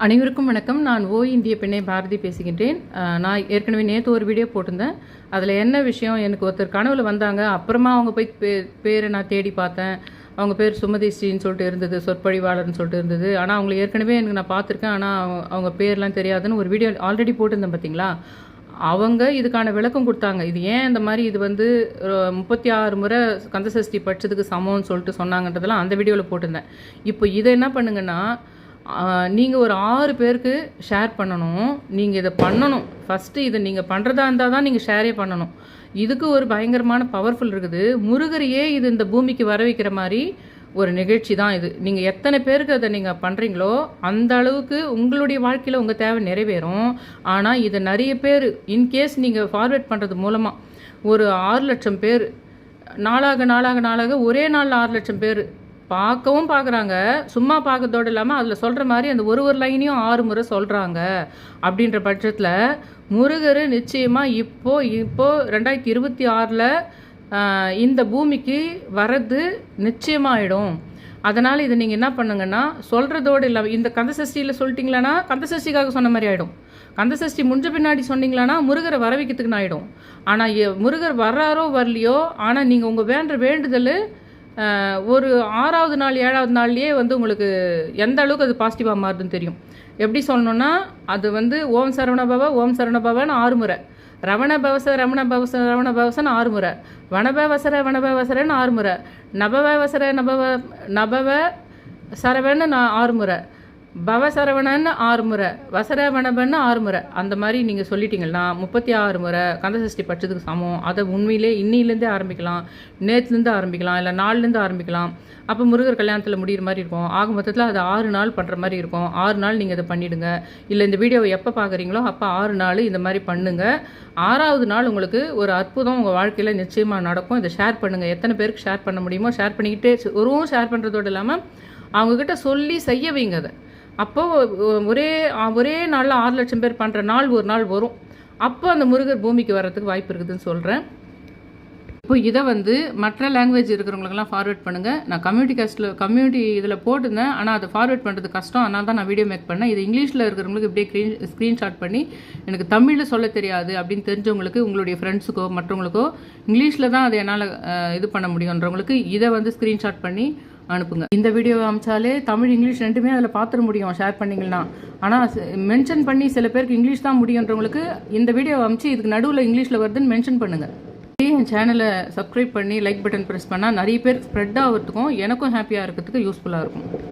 அனைவருக்கும் வணக்கம். நான் இந்திய பெண்ணை பாரதி பேசுகின்றேன். நான் ஏற்கனவே நேற்று ஒரு வீடியோ போட்டிருந்தேன். அதில் என்ன விஷயம், எனக்கு ஒருத்தர் கனவுல வந்தாங்க. அப்புறமா அவங்க போய் பேரை நான் தேடி பார்த்தேன். அவங்க பேர் சுமதி ஸ்ரீன்னு சொல்லிட்டு இருந்தது, சொற்பொழிவாளர்னு சொல்லிட்டு இருந்தது. ஆனால் அவங்களை ஏற்கனவே எனக்கு நான் பார்த்துருக்கேன். ஆனால் அவங்க பேர்லாம் தெரியாதுன்னு ஒரு வீடியோ ஆல்ரெடி போட்டிருந்தேன் பார்த்தீங்களா. அவங்க இதுக்கான விளக்கம் கொடுத்தாங்க. இது ஏன் இந்த மாதிரி இது 36 முறை கந்தசஷ்டி படித்ததுக்கு சமம்னு சொல்லிட்டு சொன்னாங்கன்றதெல்லாம் அந்த வீடியோவில் போட்டிருந்தேன். இப்போ இதை என்ன பண்ணுங்கன்னா, நீங்கள் ஒரு 6 பேருக்கு ஷேர் பண்ணணும். நீங்கள் இதை பண்ணணும். ஃபஸ்ட்டு இதை நீங்கள் பண்ணுறதா இருந்தால் தான் நீங்கள் ஷேரே பண்ணணும். இதுக்கு ஒரு பயங்கரமான பவர்ஃபுல் இருக்குது. முருகரையே இது இந்த பூமிக்கு வர வைக்கிற மாதிரி ஒரு நிகழ்ச்சி தான் இது. நீங்கள் எத்தனை பேருக்கு அதை நீங்கள் பண்ணுறீங்களோ அந்த அளவுக்கு உங்களுடைய வாழ்க்கையில் உங்கள் தேவை நிறைவேறும். ஆனால் இதை நிறைய பேர் இன்கேஸ் நீங்கள் ஃபார்வேர்ட் பண்ணுறது மூலமாக ஒரு 6 லட்சம் பேர் நாளாக ஒரே நாளில் 6 லட்சம் பேர் பார்க்கவும் பார்க்குறாங்க. சும்மா பார்க்கறதோடு இல்லாமல் அதில் சொல்கிற மாதிரி அந்த ஒரு லைனையும் 6 முறை சொல்கிறாங்க. அப்படின்ற பட்சத்தில் முருகர் நிச்சயமாக இப்போது 2026 இந்த பூமிக்கு வர்றது நிச்சயமாகிடும். அதனால் இதை நீங்கள் என்ன பண்ணுங்கன்னா, சொல்கிறதோடு இல்லாமல் இந்த கந்தசஷ்டியில் சொல்லிட்டீங்களான்னா கந்தசஷ்டிக்காக சொன்ன மாதிரி ஆகிடும். கந்தசஷ்டி முடிஞ்ச பின்னாடி சொன்னீங்களான்னா முருகரை வர வைக்கிறதுக்குன்னு ஆகிடும். ஆனால் முருகர் வர்றாரோ வரலையோ, ஆனால் நீங்கள் உங்கள் வேண்டுதல் ஒரு 6வது நாள் 7வது நாள்லேயே உங்களுக்கு எந்த அளவுக்கு அது பாசிட்டிவாக மாறுதுன்னு தெரியும். எப்படி சொல்லணுன்னா, அது ஓம் சரவணபவ ஓம் சரவணபவன்னு 6 முறை, ரவண பவச ரமண பவச ரவண பவசன்னு 6 முறை, வனபவசர வனபவசரன்னு 6 முறை, நபவசர நபவ சரவன்னு 6 முறை, பவசரவணன்னு 6 முறை, வசரவணபன்னு 6 முறை. அந்த மாதிரி நீங்கள் சொல்லிட்டீங்கன்னா 36 முறை கந்தசஷ்டி படித்ததுக்கு சமம். அதை உண்மையிலே இன்னிலேருந்தே ஆரம்பிக்கலாம், நேற்றுலேருந்து ஆரம்பிக்கலாம், இல்லை நாள்லேருந்து ஆரம்பிக்கலாம். அப்போ முருகர் கல்யாணத்தில் முடிகிற மாதிரி இருக்கும். ஆக மொத்தத்தில் அது 6 நாள் பண்ணுற மாதிரி இருக்கும். 6 நாள் நீங்கள் இதை பண்ணிவிடுங்க. இல்லை இந்த வீடியோவை எப்போ பார்க்குறீங்களோ அப்போ 6 நாள் இந்த மாதிரி பண்ணுங்கள். 6வது நாள் உங்களுக்கு ஒரு அற்புதம் உங்கள் வாழ்க்கையில் நிச்சயமாக நடக்கும். இதை ஷேர் பண்ணுங்கள். எத்தனை பேருக்கு ஷேர் பண்ண முடியுமோ ஷேர் பண்ணிக்கிட்டே, ஷேர் பண்ணுறதோடு இல்லாமல் அவங்கக்கிட்ட சொல்லி செய்ய வைங்க. அதை அப்போது ஒரே நாளில் 6 லட்சம் பேர் பண்ணுற நாள் ஒரு நாள் வரும். அப்போ அந்த முருகர் பூமிக்கு வர்றதுக்கு வாய்ப்பு இருக்குதுன்னு சொல்கிறேன். இப்போ இதை மற்ற லாங்குவேஜ் இருக்கிறவங்களுக்கெல்லாம் ஃபார்வேர்ட் பண்ணுங்கள். நான் கம்யூனிட்டி இதில் போட்டிருந்தேன். ஆனால் அதை ஃபார்வேர்ட் பண்ணுறது கஷ்டம். அதனால தான் நான் வீடியோ மேக் பண்ணேன். இது இங்கிலீஷில் இருக்கிறவங்களுக்கு இப்படியே ஸ்க்ரீன்ஷாட் பண்ணி, எனக்கு தமிழில் சொல்ல தெரியாது அப்படின்னு தெரிஞ்சவங்களுக்கு, உங்களுடைய ஃப்ரெண்ட்ஸுக்கோ மற்றவங்களுக்கோ இங்கிலீஷில் தான் அதை என்னால் இது பண்ண முடியுன்றவங்களுக்கு இதை ஸ்க்ரீன்ஷாட் பண்ணி அனுப்புங்க. இந்த வீடியோவை அமிச்சாலே தமிழ் இங்கிலீஷ் ரெண்டுமே அதில் பார்த்துட முடியும் ஷேர் பண்ணிங்கன்னா. ஆனால் மென்ஷன் பண்ணி சில பேருக்கு இங்கிலீஷ் தான் முடியுன்றவங்களுக்கு இந்த வீடியோவை அமிச்சு இதுக்கு நடுவில் இங்கிலீஷில் வருதுன்னு மென்ஷன் பண்ணுங்கள். என் சேனலை சப்ஸ்கிரைப் பண்ணி லைக் பட்டன் ப்ரெஸ் பண்ணால் நிறைய பேர் ஸ்ப்ரெட் ஆகிறதுக்கும் எனக்கும் ஹாப்பியாக இருக்கிறதுக்கு யூஸ்ஃபுல்லாக இருக்கும்.